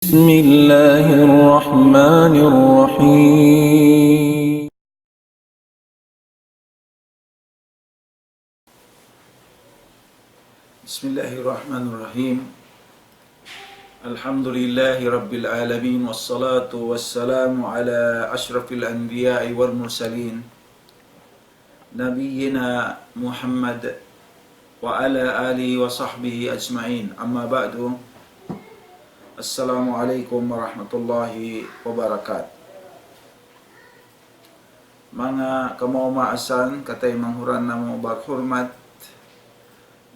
بسم الله الرحمن الرحيم. بسم الله الرحمن الرحيم. الحمد لله رب العالمين والصلاة والسلام على أشرف الأنبياء والمرسلين نبينا محمد وعلى آله وصحبه أجمعين. أما بعد، السلام عليكم ورحمة الله وبركاته. Mga kamaumaasan, katay manghuran na mo baghurmat,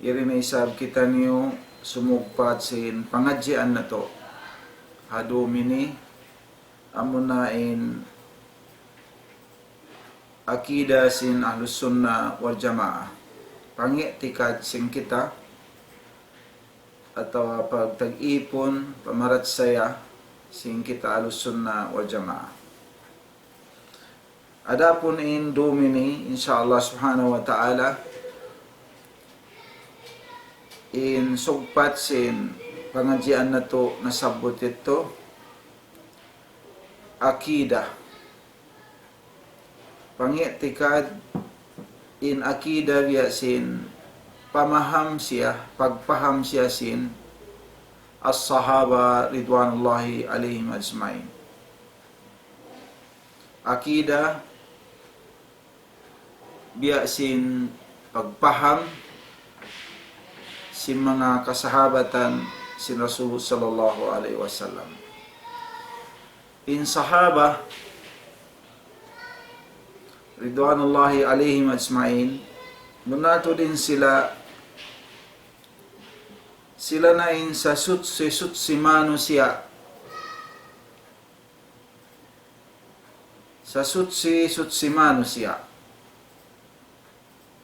irinay sab kita niyo sumugpat sin pangadjian na to. Hadumini amunain akida sin Ahlus Sunnah wal Jamaah. Pangitikad sin kita atau pagtag-ipon pamarat saya sin kita Ahlus Sunnah wal Jamaah. Adapun in Domini insyaallah subhanahu wa ta'ala in sugpat sin pangadjian na to nasabot ito akida. Pangitikad in akida biya sin pamaham siya, pagpaham siya sin as-sahaba ridwanullahi alaihim ajmain. Akida biya sin pagpaham si mga kasahabatan si Rasul sallallahu alaihi wasallam. In sahaba ridwanullahi alaihim ajmain, munato din sila na in sa sutsi mano siya, sa sutsi mano siya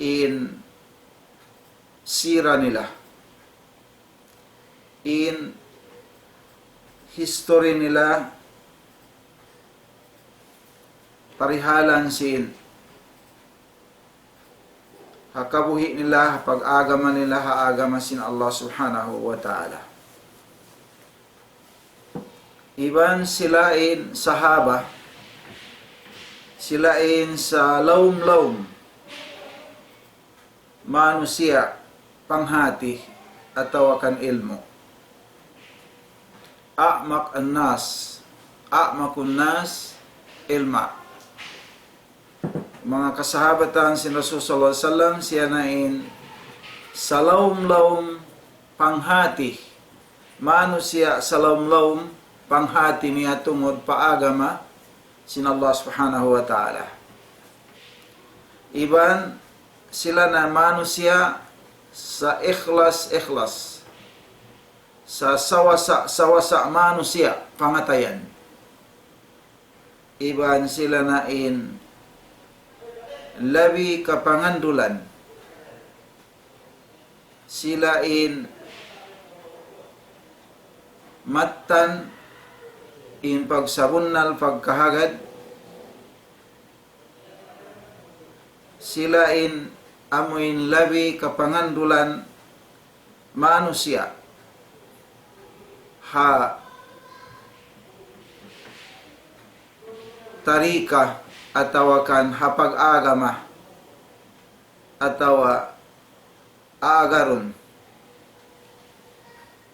in sira nila, in history nila, parihalan sin hakabuhi nila, pag-agama nila, haagama sin Allah subhanahu wa ta'ala. Iban sila in sahaba, sila in sa lawm-lawm manusia panghati atau akan ilmu. A'makun nas ilma. Mga kasahabatan si Rasul sallallahu alaihi wasallam siya na in sa lawm-lawm panghati, manusia sa lawm-lawm panghati niya tungod paagama sin Allah subhanahu wa ta'ala. Iban sila na manusia sa ikhlas sa sawasa manusia pangatayan. Iban sila na in labi kapangandulan, sila in matan in pagsabunnal pagkahagad, sila in amuin labi kapangandulan manusia ha tarika atau kan hapag-agama atau agarun.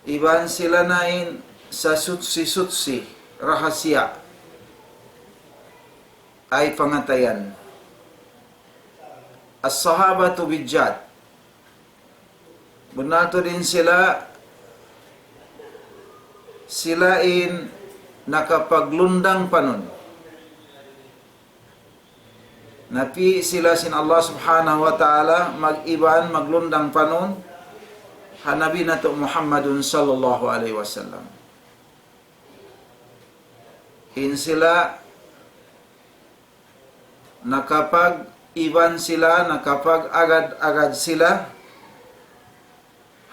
Iban sila na in sa sutsi rahasia ay pangatayan. As-sahabatu bijat, bunato din sila in nakapaglundang panon. Napi sila sin Allah subhanahu wa ta'ala mag-iban maglundang panon hanabi na to Muhammadun sallallahu alaihi wasallam. In sila nakapag-iban sila, nakapag-agad sila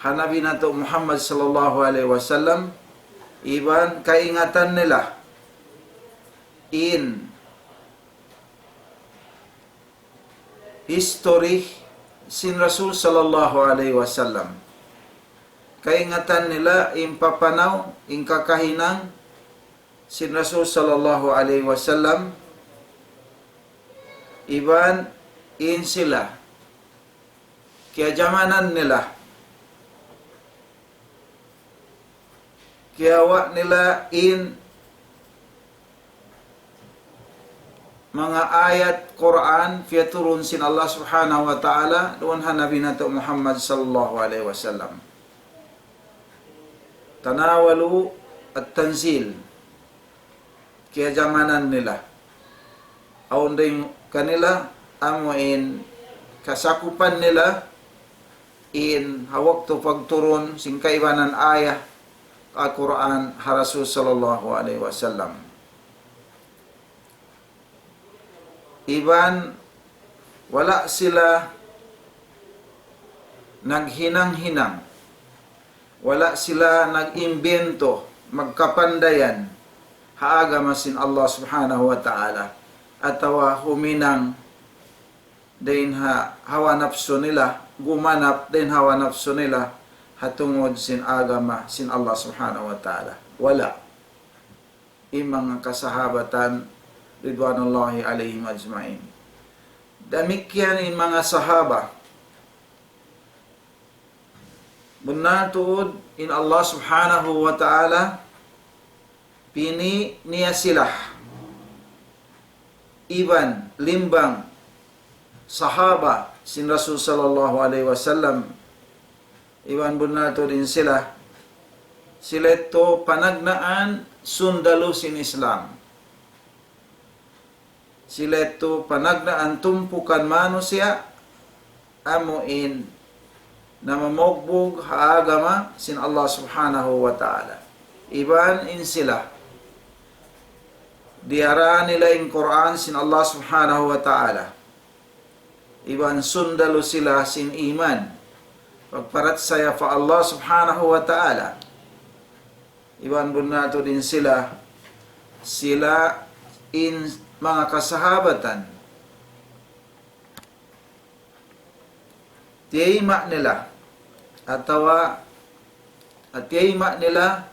hanabi na to Muhammad sallallahu alaihi wasallam. Iban kaingatan nila in history sin Rasul sallallahu alaihi wasallam. kaingatan nila impapanaw ing kakahinang sin Rasul sallallahu alaihi wasallam iban in sila kaya jamanan nila kaya wa nila in mga ayat Quran fiya turun sin Allah subhanahu wa ta'ala doon ha Nabi nato Muhammad sallallahu alaihi wasallam tanawalu at tanzil kaya jamanan nila aun din kanila amuin kasakupan nila in hawak to pagturun sing kaibanan ayah Al-Quran ha Rasul sallallahu alaihi wasallam iban wala sila naghinang-hinang, wala sila nag-imbento, magkapandayan haaga masin Allah subhanahu wa ta'ala atawa huminang din hawa nafsu nila, gumanap din hawa nafsu nila hatungod sin agama sin Allah subhanahu wa ta'ala. Wala. Imang kasahabatan ridwanullahi alaihim ajma'in. Damikyan in mga sahaba. Bunatuod in Allah subhanahu wa ta'ala pini niya sila. Iban, limbang, sahaba sin Rasul sallallahu alaihi wasallam. Iban bunatuod din sila. Sila ito panagnaan sundalo sin Islam. Sila ito panagnaan tumpukan manusia amuin na mamogbog haagama sin Allah subhanahu wa ta'ala. Iban in sila. Diara nila in Quran sin Allah subhanahu wa ta'ala. Iban sundalo sila sin iman. Pagparat saya fa Allah subhanahu wa ta'ala. Iban bunato din sila. Sila in mga kasahabatan. Tiyayma nila atawa at tiyayma nila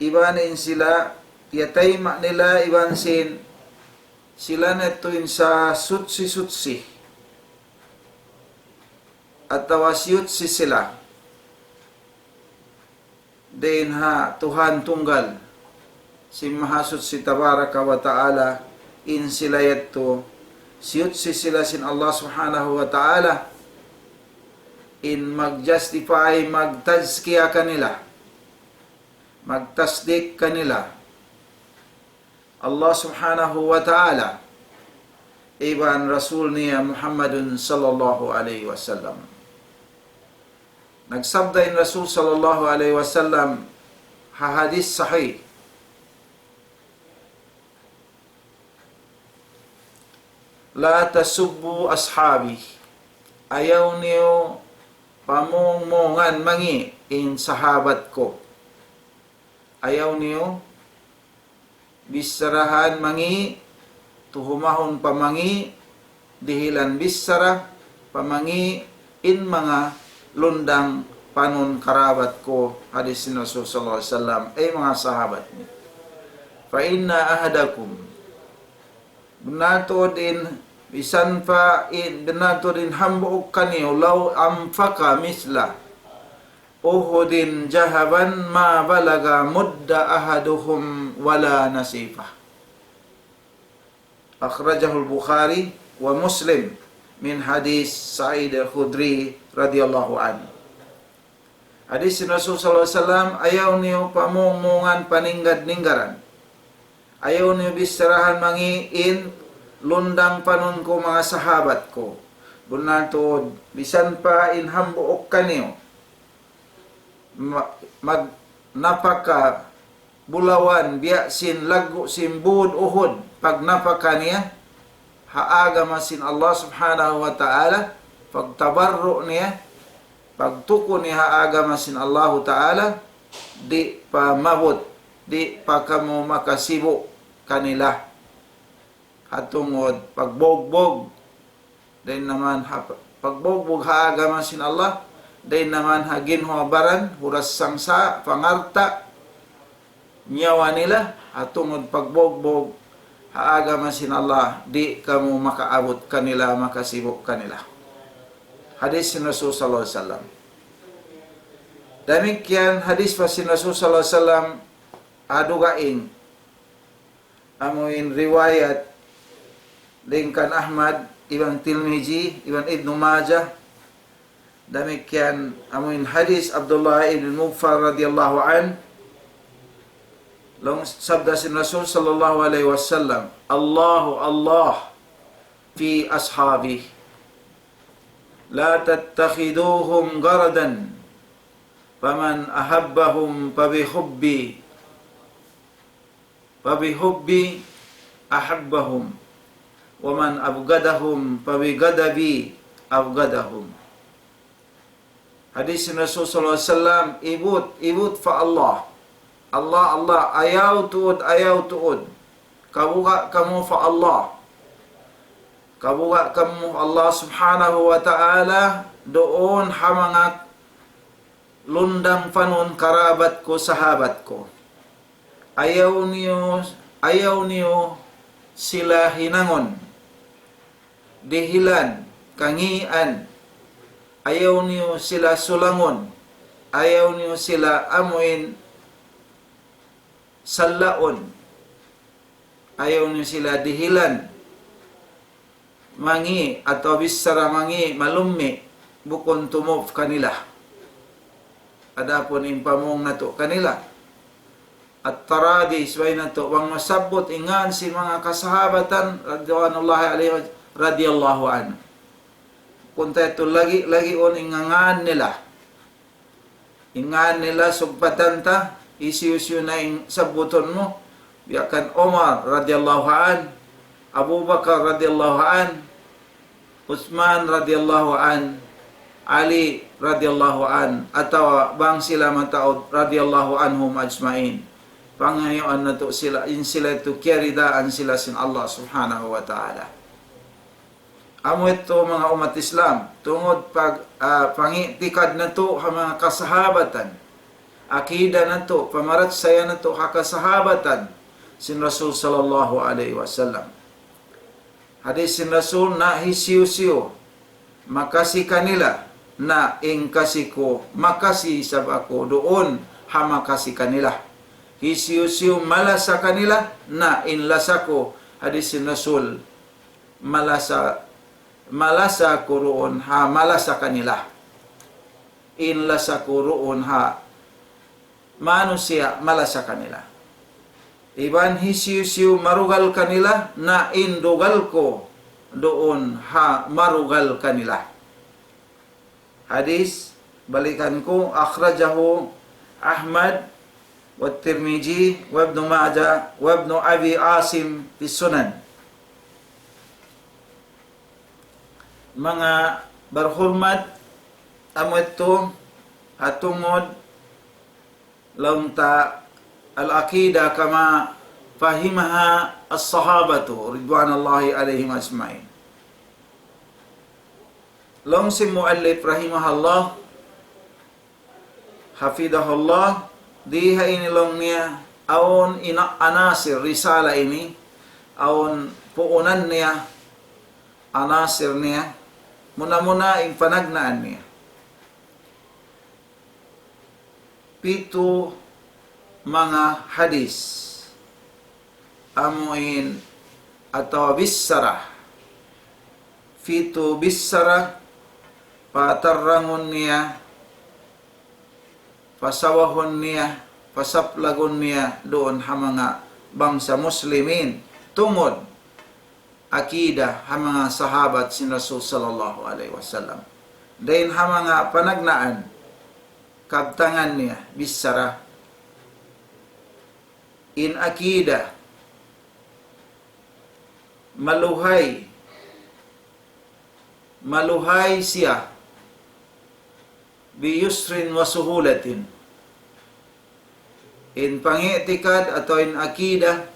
ibanin sila yatayma nila iban sin sila netuin sa sutsi atawa siyutsi sila din ha Tuhan tunggal si mahasud si tabaraka wa ta'ala in sila yato siyutsi sila sin Allah subhanahu wa ta'ala in mag-justify, mag-tazkiya kanila, mag-tasdik kanila Allah subhanahu wa ta'ala iban Rasul niya Muhammadun sallallahu alaihi wasallam. Nagsabda in Rasul sallallahu alaihi wasallam hadis sahih la tasubbu ashabi ayaw niyo pamungmungan mangi in sahabat ko. Ayaw niyo bisarahan mangi tuhumahon pamangi dihilan bisara pamangi in mga lundang panon karabat ko hadis ni Rasul sallallahu alaihi wasallam ay mga sahabat ni fa inna ahadakum benato din bisan pa in benato din hambuok kaniyo law amfaka misla uhudin jahaban ma balaga mudda ahaduhum wala nasifa. Akhrajahu al-Bukhari wa Muslim min hadis Sa'id al-Khudri radhiyallahu anhu. Hadis Rasul sallallahu alaihi wasallam ayaw niyo pamungmungan paningad-ninggaran. Ayaw niyo bisarahan mangiin lundang panon ko mga sahabat ko. Bunatod bisan pa in hambuok kaniyo mag napaka bulawan biya sin lagu sin bud uhud pag napaka niya haaga masin Allah subhanahu wa ta'ala pagtabarru niya pagtuko niya haaga masin Allah ta'ala di pa mabot di pa kamo makasibo kanila hatungod pagbogbog din naman pagbogbog haaga masin Allah Day naman hagin humabaran, huras sangsa, pangarta, nyawa nila, at tungod pagbogbog, haaga man sin Allah, di kamu makaabot kanila, makasibok kanila. Hadis sin Rasul sallallahu alaihi wasallam. Demikian hadis pa sin Rasul sallallahu alaihi wasallam adugaing amuin riwayat Lingkan Ahmad, Ibn Tirmizi, Ibn Ibn Majah. Demikian amuin hadis Abdullah ibn Mugfar radhiyallahu an. Long sabda sin Rasul sallallahu alaihi wasallam, Allahu Allah fi ashabi, la tattakhiduhum garadan, faman ahabbahum fabihubbi ahabbahum, waman abgadahum fabigadabi abgadahum. Hadis Rasul sallallahu alaihi wasallam, ibut fa Allah. Allah ayaw tuud. Kabuga kamu fa Allah. Kabuga kamu Allah subhanahu wa ta'ala doon hamangat lundang fanun karabat ko, sahabat ko. Ayaw niyo sila hinangon, dihilan, kangian. Ayaw niyo sila sulangon. Ayaw niyo sila amuin, salaon. Ayaw niyo sila dihilan, mangi atau bisara mangi, malummi, bukon tumov kanila. Adapun impamong nato kanila. At taradi, sway nato, wang masabot ingan si mga kasahabatan, radiyallahu anhu. Kunta ito lagi on ingangan nila. Ingan nila sugpatanta, isiyusyo na sabuton mo. Biyakan Omar radhiyallahu an, Abu Bakar radhiyallahu an, Utsman radhiyallahu an, Ali radhiyallahu an, atawa bang sila mataod radhiyallahu anhum ajmain. Pangayoan na to sila, in sila to kiridaan sila sin Allah subhanahu wa ta'ala. Amo ito mga umat Islam, tungod pangitikad na to ha mga kasahabatan, akida na to, pamarat saya na to hakasahabatan sin Rasul sallallahu alaihi wasallam. Hadis sin Rasul na hisiyo-siyo, makasi kanila, na ingkasi ko, makasi sab ako, doon ha makasi kanila. Hisiyo-siyo malasa kanila, na inlasa ko, hadis sin Rasul, malasa ko roon ha malasa kanila. Inlasa ko roon ha manusia malasa kanila. Iban hisiyo-siyo marugal kanila, na indugal ko doon ha marugal kanila. Hadis, balikan ko, akhrajahu Ahmad wa Tirmizi wa Ibn Majah wa Ibn Abi Asim fi Sunan. Mga berhormat, amo ito hatungod launta al-aqida kama fahimaha as-sahabatu ridwanallahi alaihim ajmain. Long si muallif rahimahullah, hafidahullah, diha inilong niya awon anasir risala ini, awon puunan niya, anasir niya, muna-muna yung panagnaan niya. 7 mga hadis amuin atau bisara, 7 bisara patarrangon niya, pasawahon niya, pasaplagon niya doon ha mga bangsa muslimin tungod akida ha mga sahabat sin Rasul sallallahu alaihi wasallam. Dain ha mga panagnaan kabtangan niya bisara in akida maluhay siya biyusrin wa suhulatin, in pangitikad atau in akida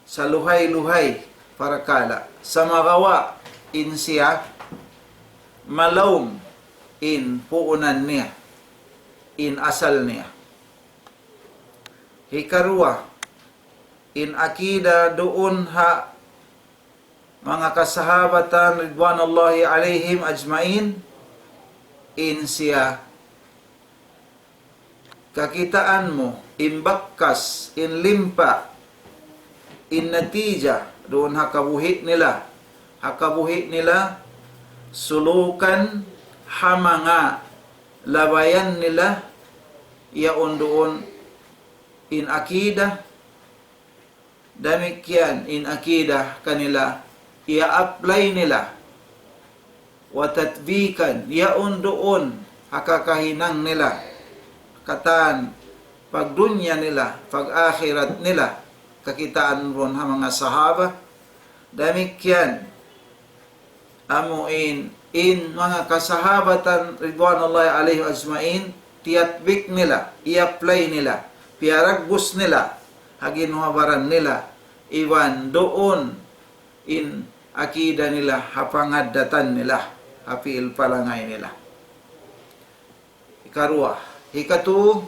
sa luhay-luhay parakala, sa magawa in siya malawm in puunan niya, in asal niya. Hikarua, in akida doon ha mga kasahabatan ridwanullahi alaihim ajmain, in siya kakitaan mo, in bakkas, in limpa, in natija, doon hakabuhi nila, sulukan, hamanga, labayan nila, yaon doon, in akida, damikyan, in akida kanila, ia-apply nila, watatbikan, yaon doon, hakakahinang nila, katan, pagdunya nila, pag-akhirat nila, kakitaan ron ha mga sahaba, damikyan, amuin, in mga kasahabatan ridwanullahi alaihim ajmain, tiatbik nila, i-apply nila, piaragbus nila, haginhabaran nila, iwan doon, in akida nila, hapangadatan nila, hapiil palangay nila. Ikarua, hikatu,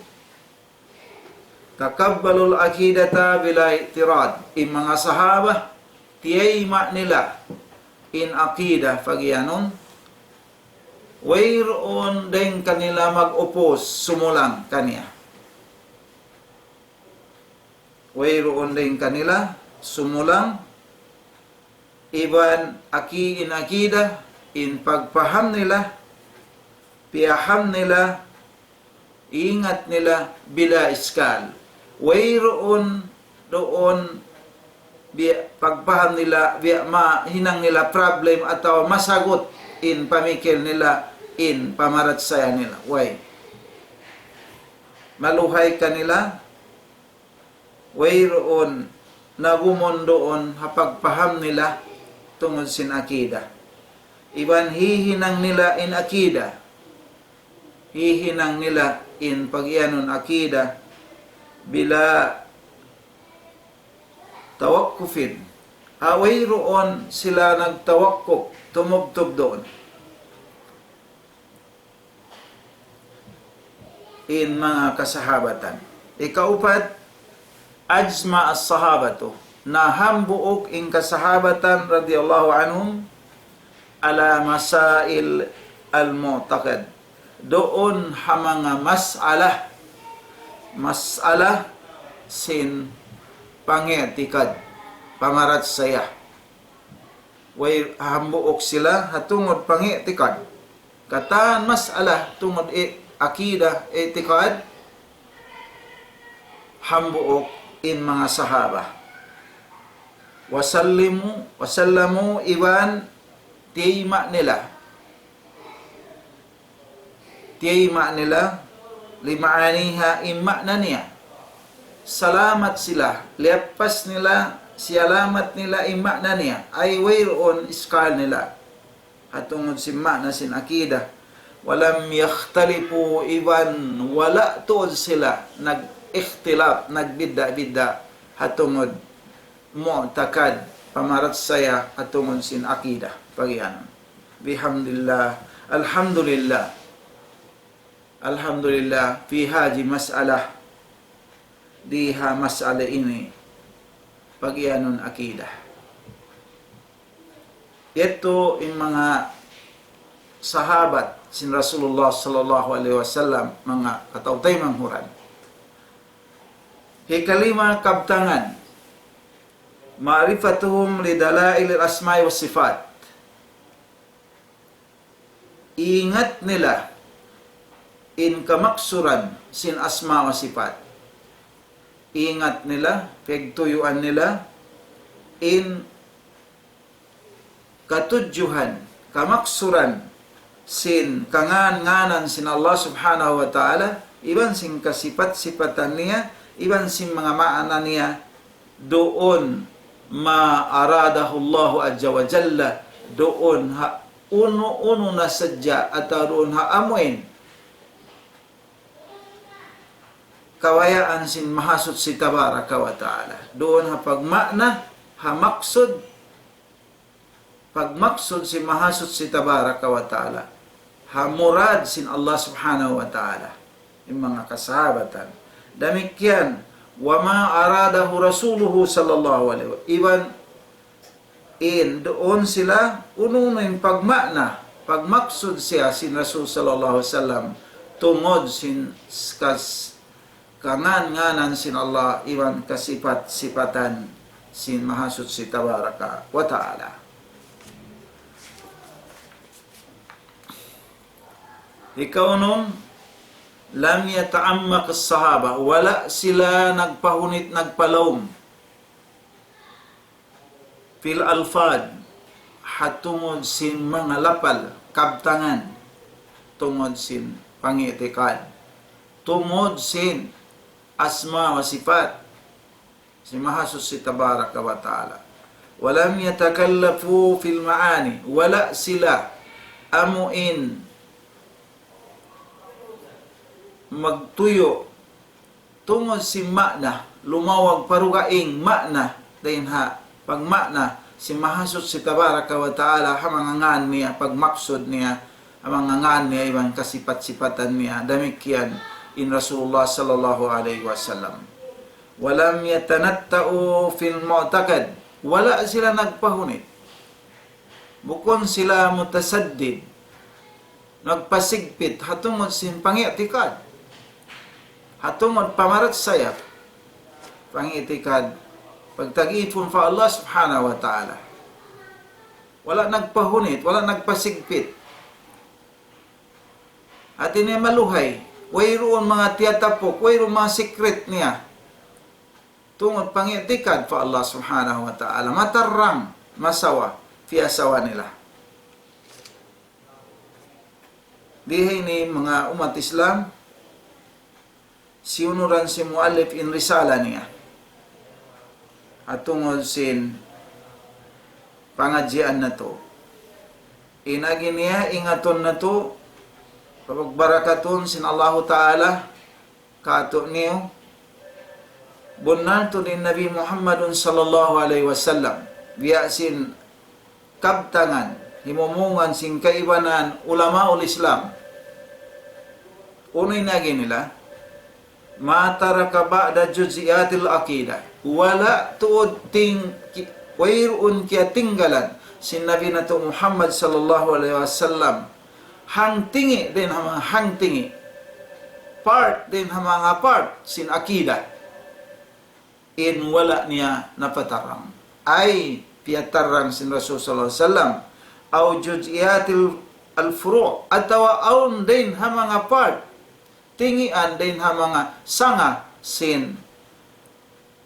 takabbalul akidata bila itirad, in mga sahaba, tiyayma nila, in akida, pagyanon, wayroon din kanila mag-opos, sumulang kaniya. Wayroon din kanila, sumulang, iban in akida, in pagpaham nila, piyaham nila, ingat nila, bila iskal. Wayroon doon, pagpaham nila, hinang nila problem atau masagot in pamikil nila, in pamaratsaya nila. Way maluhay kanila, wayroon nagumon doon, hapagpaham nila, tungod sin akida. Iban hihinang nila in akida, hihinang nila in pagyanon akida, bila tawakkufin. Away roon sila nagtawakkuf, tumubtob doon. In mga kasahabatan. Ikaupat, ajma as-sahabatu, na hambuok in kasahabatan radiyallahu anhum, ala masail al-mu'taqad. Doon ha mga mas'ala sin pangetikad, pamarat saya. Way hambuok sila hatungod pangetikad. Kataan mas'ala tungod akida, etikad, hambuok in mga sahaba. Wasallamu iban tiyma nila limaaniha immakna niya. Salamat sila, lepas nila, sialamat nila immakna niya, ay wayroon iskal nila. Hatungod si makna sin akida. Walam yakhtalipu iban, wala tuod sila, nag-ikhtilaf, nagbidda-bidda, hatungod mu'takad, pamarat saya, hatungod sin akida. Pagyanon. Bihamdillah, Alhamdulillah, fi haji mas'alah, diha mas'ala ini, pagyanon akida. Ito yung mga sahabat sin Rasulullah sallallahu alaihi wasallam, mga katautay manghuran. Hikalima kabtangan, ma'rifatuhum lidalail al-asma'i was sifat. Ingat nila in kamaksuran sin asma wa sifat. Ingat nila, pagtuyuan nila, in katujuhan, kamaksuran, sin kangan-nganan sin Allah subhanahu wa ta'ala, iban sin kasipat-sipatan niya, iban sin mga maana niya, doon ma'aradahullahu adja wa jalla, doon ha uno-uno na sadya, at doon ha amuin, kawayaan sin mahasud si tabaraka wa ta'ala. Doon ha pagmakna, ha maksud, pagmaksud si mahasud si tabaraka wa ta'ala, hamurad sin Allah subhanahu wa ta'ala. Yung mga kasahabatan. Damikyan, wa ma aradahu rasuluhu sallallahu alaihi wa iwan doon sila uno yung pagmaksud siya sin Rasul sallallahu alaihi wasallam tungod sin kangan-nganan sin Allah iwan kasifat-sipatan sin mahasud si tabaraka wa ta'ala. Ikaw nung lam yata'ammaq as-sahaba, wala sila nagpahunit nagpalawm fil alfad hatungod sin mga lapal kabtangan tungod sin pangitikad tungod sin asma wa sifat si mahasus si tabaraka wa ta'ala. Walam yatakallafu fil maani, wala sila amuin magtuyo tungod si makna lumawag parugaing makna dahin ha pagmakna si mahasud si tabaraka wa ta'ala hamangangan niya pagmaksud niya hamangangan niya ibang kasipat-sipatan niya damikyan in Rasulullah sallallahu alaihi wasallam. Walam yatanatta'u fil mu'taqad, wala sila nagpahunit bukon sila mutasaddid nagpasigpit hatungod sin pangitikad hatungod pamarat sayap pangitikad pagtagipon fa Allah subhanahu wa ta'ala. Wala nagpahunit, wala nagpasigpit. At ini maluhay, wayroon mga tiyatapok, wayroon mga secret niya. Tungod pangitikad fa Allah subhanahu wa ta'ala. Matarang, masawa, fiasawa nila. Dihay ni mga umat Islam, siunuran si muallif in risala niya. At tungod sin pangadjian na to. Inagi niya ingaton na to kapagbarakaton sin Allahu Ta'ala kato niyo bunnal to din Nabi Muhammadun sallallahu alaihi wasallam biya sin kabtangan himumungan sin kaibanan ulamaul Islam. Unoy nagi nila ma taraka ba'da juz'iyatil aqidah, wala tuod ting wayroon kaya tinggalan sin Nabi nato Muhammad sallallahu alaihi wasallam hangtingi din mga hangtingi part din mga part sin akida in wala niya napatarang ay piyatarang sin Rasul sallallahu alaihi wasallam aw juz'iyatil al-furu' atawa aun din mga part tingian din mga sanga sin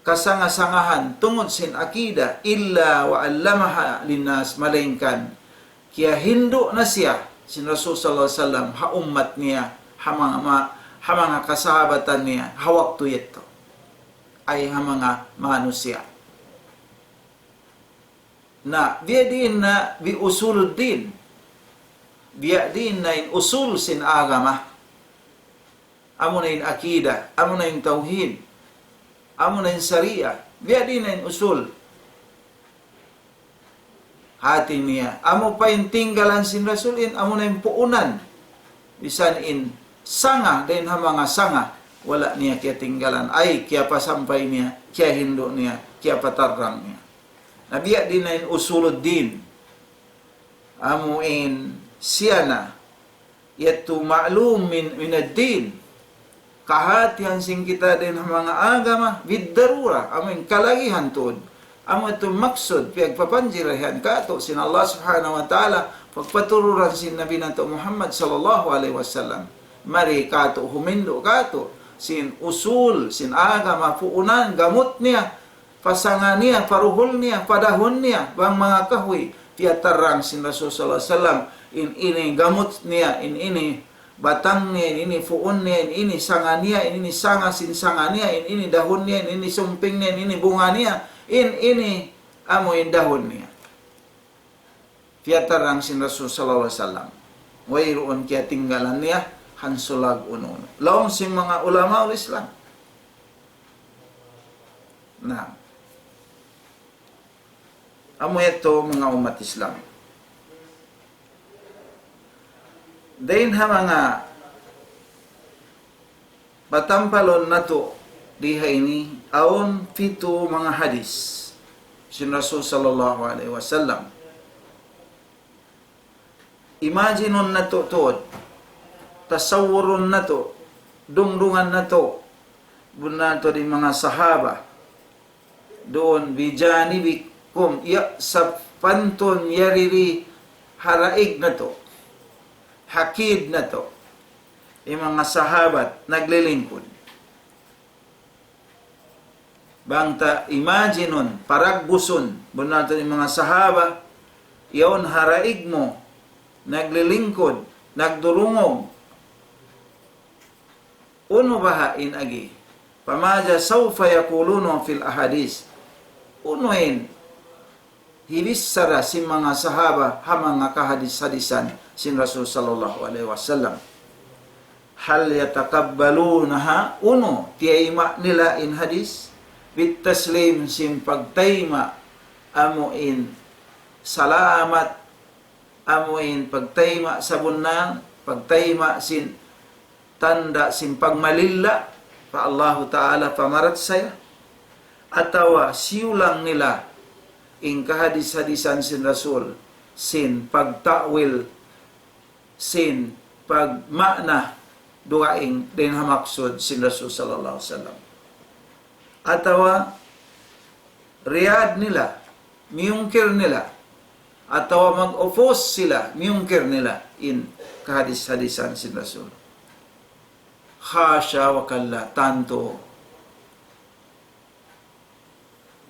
kasanga-sangahan tungod sin akida illa wa allamaha linnas malingkan kaya hindo na siya sin Rasul sallallahu alaihi wasallam ha ummat niya ha mga kasahabatan niya hawak tuyet to ay ha mga manusia na biya din na bi usul din biya din na in usul sin agama amo na yung akida, amo na yung tauhid, amo na yung sharia, biya din na yung usul. Hati niya, amo pa yung tinggalan sin Rasulin, amo na yung puunan. Bisan in sanga, din ha mga sanga, wala niya kaya tinggalan. Ay, kaya pasampay niya, kaya hindo niya, kaya patarang niya. Nabiya din na yung usulod din. Amo in siya na, yatu ma'lum min ad-din. Kahatihan sing kita din ang mga agama biddarura aming kalagihan tuod amo ito maksud pagpapanjirahan kato sin Allah subhanahu wa ta'ala pagpatururan sin Nabi nato Muhammad sallallahu alaihi wasallam mari kato humindo kato sin usul sin agama puunan gamot niya pasangan niya paruhol niya padahon niya bang mga kahoy tiyatarang sin Rasul sallallahu alaihi wasallam in ini gamot niya in ini batang niya, ini fuon niya, ini sanga niya, ini sanga sin sanga niya, ini dahon niya, ini sumping niya, ini bunga niya, ini amo yung dahon niya. Tiyatarang sin Rasul sallallahu alaihi wasallam. Wayroon kaya tinggalan niya, hansulag uno. Laong sing mga ulama ul Islam. Na. Amo ito mga umat Islam. Dain ha mga batampalon na to diha ini aon pito mga hadis sin Rasul sallallahu alaihi wasallam. Imaginon na to tuod, tasawurun na to, dungdungan na to, bunan to din mga sahaba, doon bijanibikum, ya sa panton yariri haraig na to, hakid na to, yung mga sahabat naglilingkod. Bangta imaginon, paragbuson, bunan to din mga sahaba, yaon haraig mo, naglilingkod, nagdurungog. Uno bahain agi. Pamaja sawfa yakuluno fil ahadis. Unoin. Hibis sara si mga sahaba ha mga kahadis-hadisan sin Rasul sallallahu alaihi wasallam. Hal yatakabbalunaha uno tiyaima nila in hadis bit taslim sim pagtayma amuin salamat amuin pagtayma sa bunang, pagtayma sin tanda sin pagmalilla pa Allahu Ta'ala pamarat saya, atawa siulang nila in kahadis-hadisan sin Rasul sin pagtawil sin pagmakna duaing din hamaksud sin Rasul sallallahu alaihi wasallam, atawa riyad nila miyungkir nila atawa mag-oppose sila, miyungkir nila in kahadis-hadisan sin Rasul. Khasya wa kalla, tanto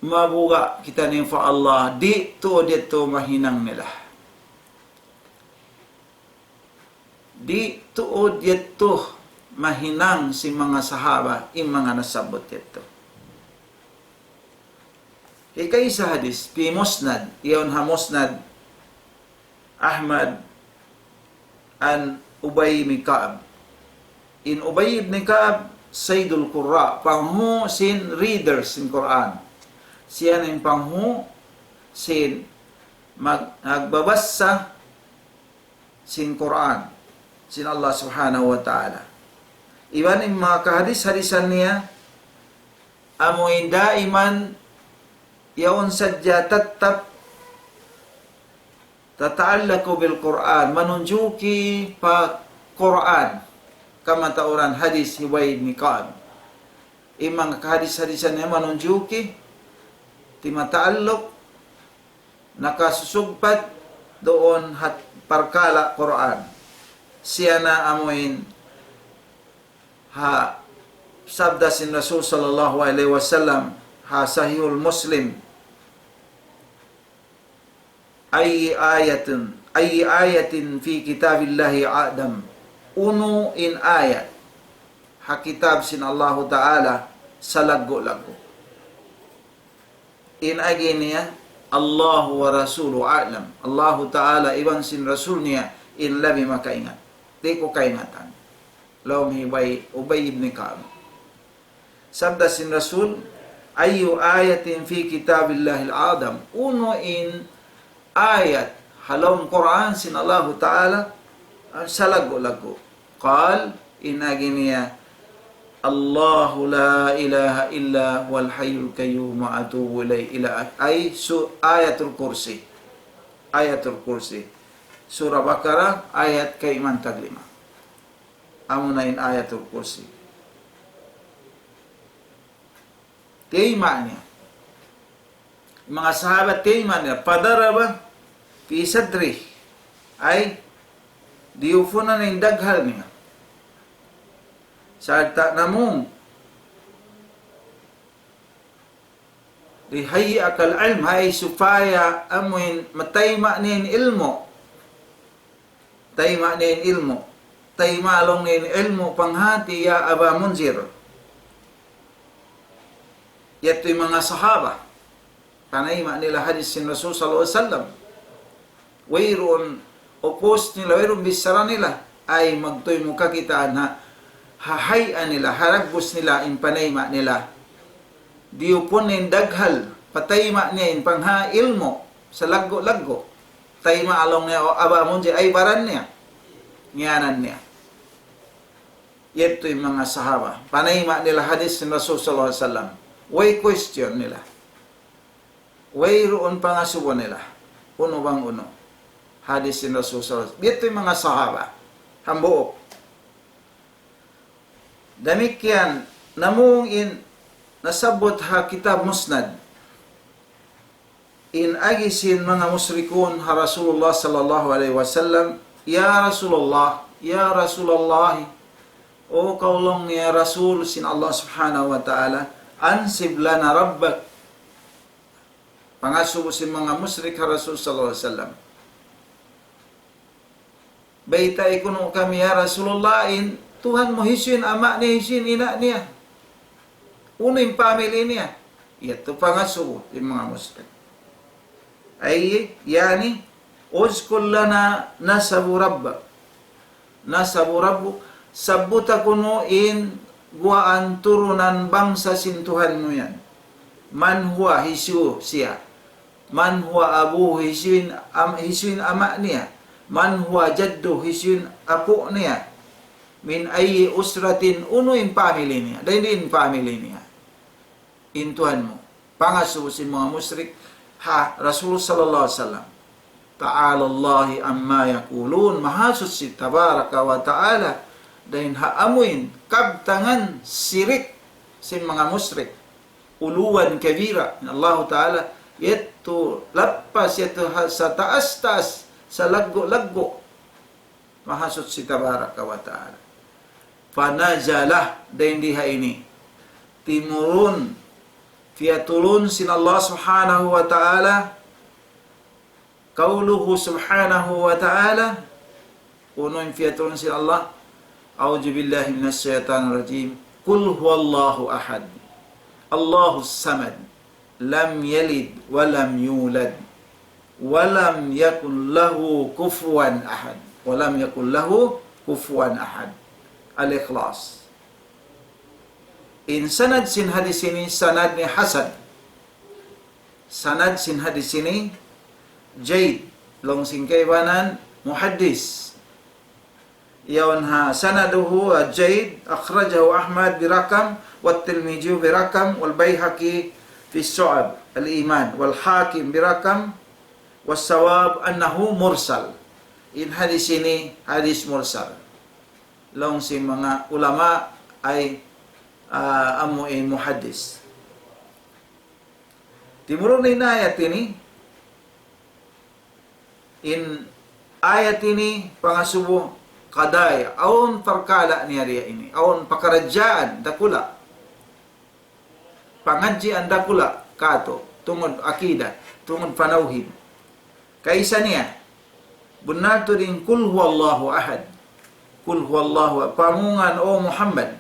mabuga kita ni fa Allah, di to mahinang nila. Di to mahinang si mga sahaba, in mga nasabot dito. Ikay sa hadis, pi musnad, iyon ha musnad, Ahmad an Ubay bin Ka'ab. In Ubay ibn Ka'ab, Sayyidul Qurra, panghu sin readers in Quran. Siya na yung panghu sin nagbabasa sin Quran, sin Allah subhanahu wa ta'ala. Iban yung mga kahadis-hadisan niya, amoy daiman yaon sadya tata'allaku bil Quran, manunjuki pa Quran, kamatauran hadis Ubay bin Ka'ab. Imang kahadis-hadisan niya manunjuki, timata'alluk, nakasusugpat doon hat parkala Quran. Siya na amuin ha sabda sin Rasul sallallahu alaihi wasallam ha Sahihul Muslim, ay ayatin fi kitabillahi adam, uno in ayat ha kitab sin Allahu Ta'ala sa lago-lago. In agi niya Allahu wa Rasulu a'lam, Allahu Ta'ala iban sin Rasul niya in labi makaingat, di ko kaingatan. Lawang hibay Ubay ibn Ka'ab, sabda sin Rasul, ayu ayatin fi kitabillahil adam, uno in ayat halong Quran sin Allahu Ta'ala sa lago-lago. Qal, inagi niya Allahu la ilaha illa wal hayyul qayyum wa atubu ilay ila ay ayatul kursi. Ayatul kursi. Surah Baqarah ayat kaiman taglima. Amunain ayatul kursi. Tema niya. Mga sahabat tema niya, padaraba fi sadri, ay diufunan ng daghal niya. Sarta namong dihayi akal ilm, ay supaya amuin matayma nin ilmo, tayma nin ilmo, tayma along nin ilmo panghati ya Aba Munzir. Yato yung mga sahaba, panayma nila hadis sin Rasul sallallahu alaihi wasallam, wayron opos nila, wayron bisara nila, ay magtoy mo kakitaan ha hahayan nila, haragbos nila in panayma nila, diupon nin daghal, patayma niya in pangha ilmo sa lago-lago, tayma along niya o Aba Munzir ay baran niya. Ngayanan niya. Ito yung mga sahaba. Panayma nila hadis ni Rasul sallallahu alaihi wasallam. Way question nila. Way roon pangasubo nila. Uno bang uno. Hadis ni Rasul sallallahu alaihi wasallam. Ito yung mga sahaba. Hambuok. Demikian, namung in nasabot ha kitab musnad. In agisin mga musrikun ha Rasulullah sallallahu alaihi wasallam, Ya Rasulullah, Ya Rasulullah, o kaulong ya Rasul sin Allah subhanahu wa ta'ala, ansib lana rabbak. Pangasubo sin mga musrik ha Rasul sallallahu alaihi wasallam. Baita ikuno kami ya Rasulullah, in Tuhan mo hisin, ama niya hisin, ina niya. Uno yung family niya. Ito pangasubo yung mga muslim. Ay, yani, uzkul lana nasabu rabba. Nasabu rabbu, sabuta kuno in guaan turunan bangsa sintuhan mo yan. Man huwa hisu siya. Man huwa abu hisin ama niya. Man huwa jaddu hisin apo niya. Min ay usratin, uno yung family niya. Dahil din family niya. Intuhan mo. Pangasubo si mga musrik, ha, Rasul sallallahu alaihi wasallam. Ta'ala Allahi amma yakulun. Mahasot si tabaraka wa ta'ala. Dahil haamuin, kabtangan, sirik, si mga musrik. Uluwan kabira. Allah ta'ala, ito, lapas, ito sa taas-taas, sa laggo-laggo. Mahasot si tabaraka wa ta'ala. Panazalah, dahil diha ini. Timurun, fiatulun sin Allah subhanahu wa ta'ala. Kauluhu subhanahu wa ta'ala. Uno yung fiatulun sin Allah. A'udzu billahi minas syaitanir rajim. Qul huwallahu ahad. Allahus samad. Lam yalid wa lam yulad. Wa lam yakul lahu kufuwan ahad. Wa lam yakul lahu kufuwan ahad. Al-Ikhlas. In sanad sin hadis ini, sanad ni Hasan. Sanad sin hadis ini, Jaid. Long singkaibanan, muhaddis. Yawan ha, sanaduhu Jaid, akhrajahu Ahmad birakam, wat Tirmidzi birakam, wal Baihaqi fi Syu'ab al-Iman, wal Hakim birakam, was sawab annahu mursal. In hadis ini, hadis mursal. Long si mga ulama ay amuin muhaddis. Timurun na ayat ini, in ayat ini pangasubo kaday, aon perkala niya ini, aon pakarajaan dakula, pangadjian dakula kato, tungod akidah, tungod panauhin. Kaisa niya, benar tu din kul huwallahu ahad. Kul huwallahu, pamungan o Muhammad,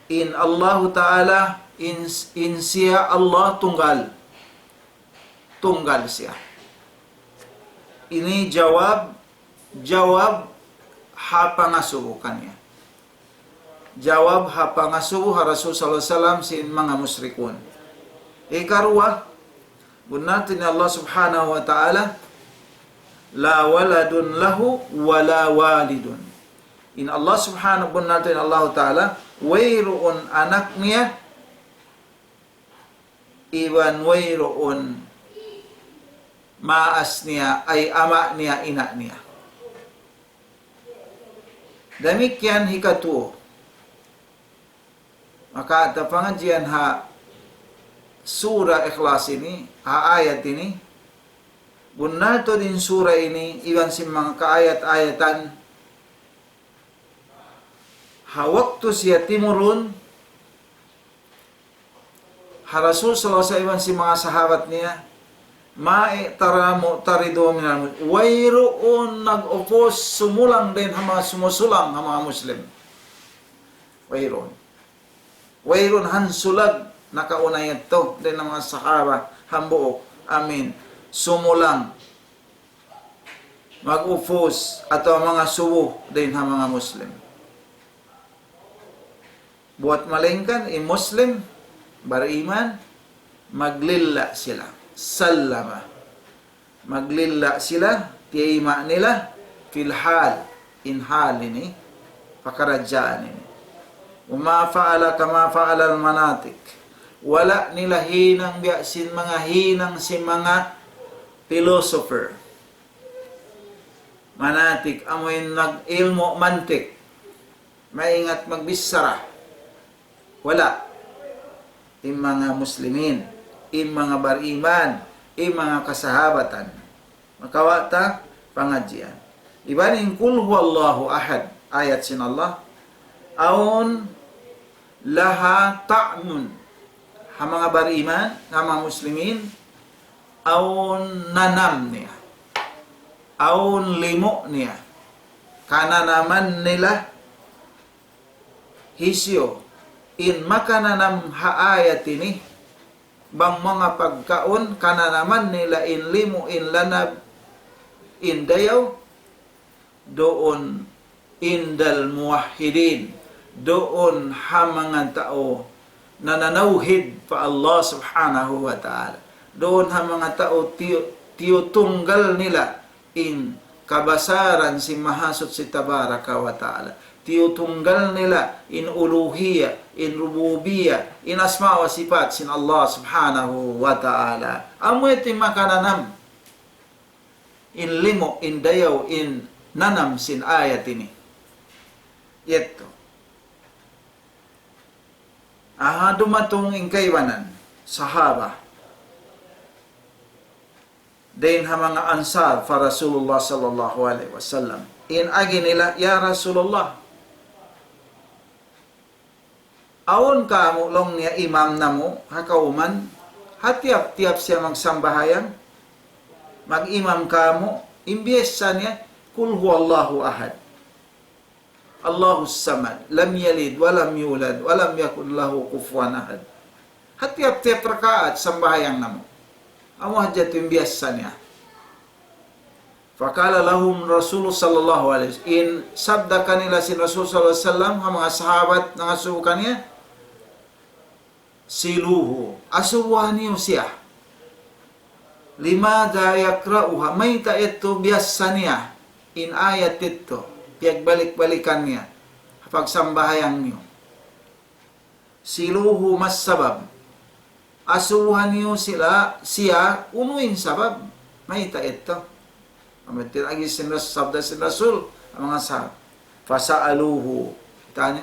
in Allah Ta'ala, in siya Allah tunggal. Tunggal siya. Ini jawab ha pangasubo kanya. Jawab ha pangasubo ha Rasul sallallahu alaihi wasallam sin mga musrikun. Ikarwa, bunatin Allah subhanahu wa ta'ala, la waladun lahu wala walidun. In Allah subhanahu wa ta'ala, Allah ta'ala, wayroon anak niya, iwan wayroon maas niya, ay ama niya, ina niya. Demikian hikatuo. Maka tapangadjian ha surah Ikhlas ini, ha ayat ini, bunato din surah ini, iwan si mga kaayat-ayatan, ha waktu siya timurun, ha Rasul sallallahu alaihi wasallam si mga sahabat niya, maitara mu'tarido minal muslim, wayroon nag-opos, sumulang din ang mga sumusulang ang mga Muslim. Wayroon hansulag, nakaunay ito din ang mga sahaba, hambuok, amin, sumulang, mag-upos, atau mga subo din ang mga Muslim. Buat malingkan, Muslim, beriman, maglilla sila. Sallama. Maglilla sila, tiima nila, filhal, inhalin ni pakaradyaan ini. Uma faala kama faala al-manatik. Wala nila hinang biya sin mga hinang si mga philosopher. Manatik amoy nag-ilmo mantik. Maingat magbisara. Wala. In mga muslimin, in mga bariman, in mga kasahabatan. Makawata pangadyan. Ibaning kul huwallahu ahad. Ayat sin Allah. Aun laha ta'mun. Ha mga bariman, ha mga muslimin, aun nanam niya. Aun limo niya. Kana naman nila hisyo. In makananam haayat ini, bang mga pagkaon, kana naman nila in limo, in lanab, in dayaw, doon indal muwahhidin, doon ha mga tao nananawhid pa Allah subhanahu wa ta'ala. Doon ha mga tao tiyutunggal nila in kabasaran si mahasot si tabaraka wa ta'ala. Tiyutunggal nila in uluhiyya, in rububiyya, in asma wa sifat sin Allah subhanahu wa ta'ala. Amoy iti makananam in limo, in dayaw, in nanam sin ayat ini. Ito. Dumatong in kaywanan, sahaba. Din ha mga ansar fa Rasulullah sallallahu alaihi wasallam. In agi nila, ya Rasulullah, awon ka mo long niya imam na mo, hakauman, hatiap-tiap siya magsambahayang, mag-imam ka mo, imbiyesa niya, kul huwallahu ahad. Allahus samad, lam yalid, walam yulad, walam yakun lahu kufuwan ahad. Hatiap-tiap rakaat, sambahayang na mo. Amo hadjat imbiyesa niya. Fakala lahum Rasulullah sallallahu alaihi wasallam, in sabda kanila si Rasul sallallahu alaihi wasallam, ang mga sahabat na asukan niya, siluhu, asubuhan niyo siya. Limada yakrauha, may ta ito biyasa niya, in ayat ito, piagbalik-balikan niya, pagsambahayang niyo. Siluhu mas sabab, asubuhan niyo siya, unuin sabab, may ta ito. Amatir agi sabda sin Rasul, ang mga sahabat. Fasaaluhu, tanya,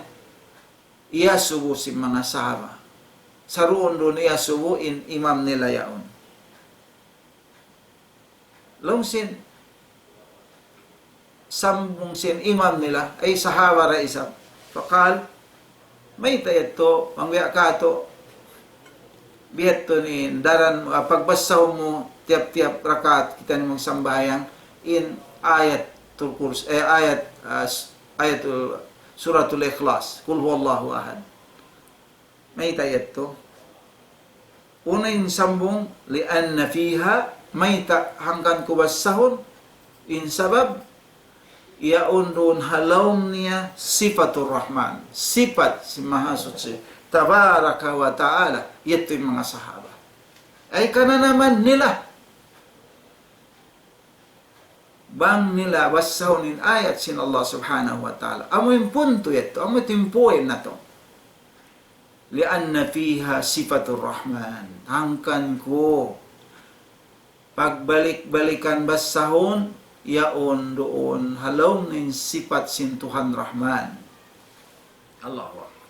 iya subu si mga sahabat. Saruon doon iya subu in imam nila yaon. Longsin, sambung sin imam nila, ay sahaba ra isab. Fakal, may tayato, mangwiya ka to, biyat to ni daran, pagbasaw mo, tiap-tiap rakat, kita ni mong sambayang, in ayatul kursi, ayatul suratul ikhlas, kul huwallahu ahad. May tayat to. Una yung sambung, lianna fiha, may hanggan kubasahon, in sabab, iaun doon halawm niya sifatul rahman. Sifat si mahasot si tabaraka wa ta'ala. Ito yung mga sahaba. Ay kana naman nila. Bang nila wasawnin ayat sin Allah subhanahu wa ta'ala. Amo yung punto ito. Amo yung point na to. Lianna fiha sifatul rahman. Hangkan ko. Pagbalik-balikan basahon, yaon doon halaw ng sifat sin Tuhan Rahman. Allahu Akbar.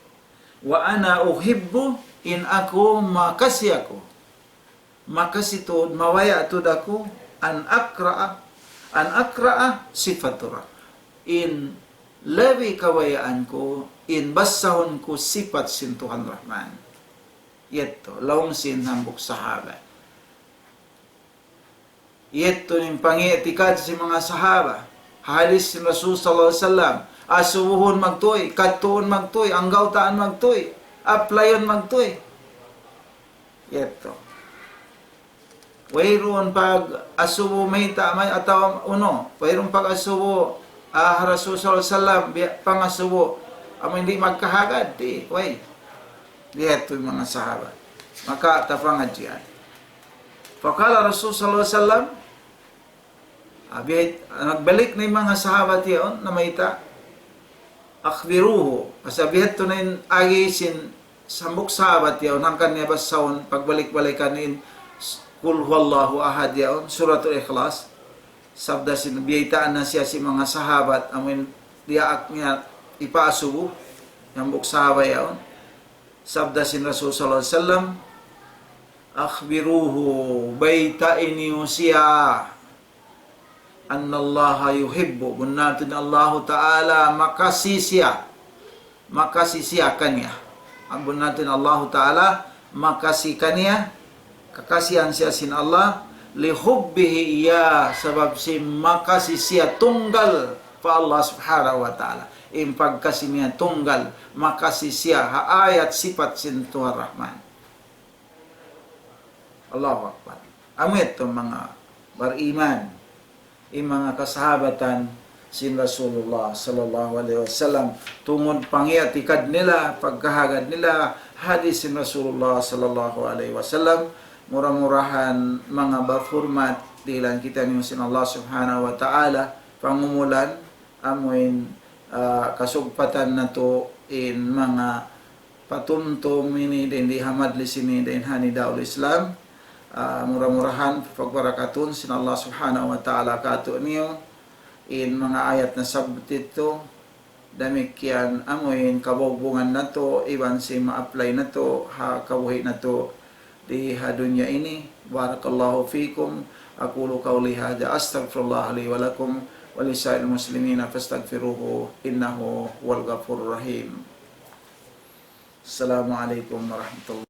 Wa ana uhibbu in ako makasi ako. Makasi to, mawaya to dako, an akra'a sifatura. In labi kawayaan ko, in basahon ko sifat sin Tuhan Rahman. Ito, lawang sin hambuk sahaba. Ito yung pangitikad si mga sahaba. Halis si Rasul sallallahu alaihi wasallam. Asubuhon magtoy, katuon magtoy, anggautaan magtoy, aplayon magtoy. Ito. Wayroon pag asubo may tamay ataw uno. Wayroon pag asubo Rasul sallallahu alaihi wasallam pangasubo amo hindi magkahagad di. Way. Ito yung mga sahaba. Maka tafangad diyan. Fakala Rasul sallallahu alaihi wasallam, Nagbalik na yung mga sahabat yun na maita. Akhbiruhu. Kasabihat to na yung agi sin sambuk sahabat yun. Hangkan niya basawon pagbalik-balikan in Kul huwallahu ahad yun. Suratul Ikhlas. Sabda sin biyaitaan na siya si mga sahabat. Amin diaak niya ipaasubo. Yung buk sahabat yun. Sabda sin Rasul sallallahu alaihi wasallam. Akhbiruhu baitain siya. Annallaha yuhibbu bunnatin Allah Ta'ala makasisiyakan niya. Ang bunnatin Allah Ta'ala makasikan niya, kakasihan siya sin Allah lihubbihi iya sabab si makasisiya tunggal pa Allah Subhanahu wa Ta'ala. Impagkasi niya tunggal makasisiya haayat sifat sin Tuhan Rahman. Allahu Akbar. Amit itong mga bariman, yung mga kasahabatan sin Rasulullah sallallahu alaihi wasallam tungod pangiatikad nila, pagkahagad nila hadis sin Rasulullah sallallahu alaihi wasallam, murah-murahan mga bafurmat dilan kita niyo sin Allah subhanahu wa ta'ala pangumulan amoin kasugpatan nato in mga patumtum ini din di hamadli sini din hanidaul Islam. Murah-murahan pagbarakatun sin Allah subhanahu wa ta'ala kato niyo in mga ayat na sabt ito damikyan amoyin kabubungan na to iban si ma-apply na to ha kabuhi na to di hadunya ini. Barakallahu fikum. Aqulu qawli hadha astaghfirullah li wa lakum wa lisa'il muslimina fastaghfiruhu innahu wal ghafurur rahim. Assalamualaikum warahmatullahi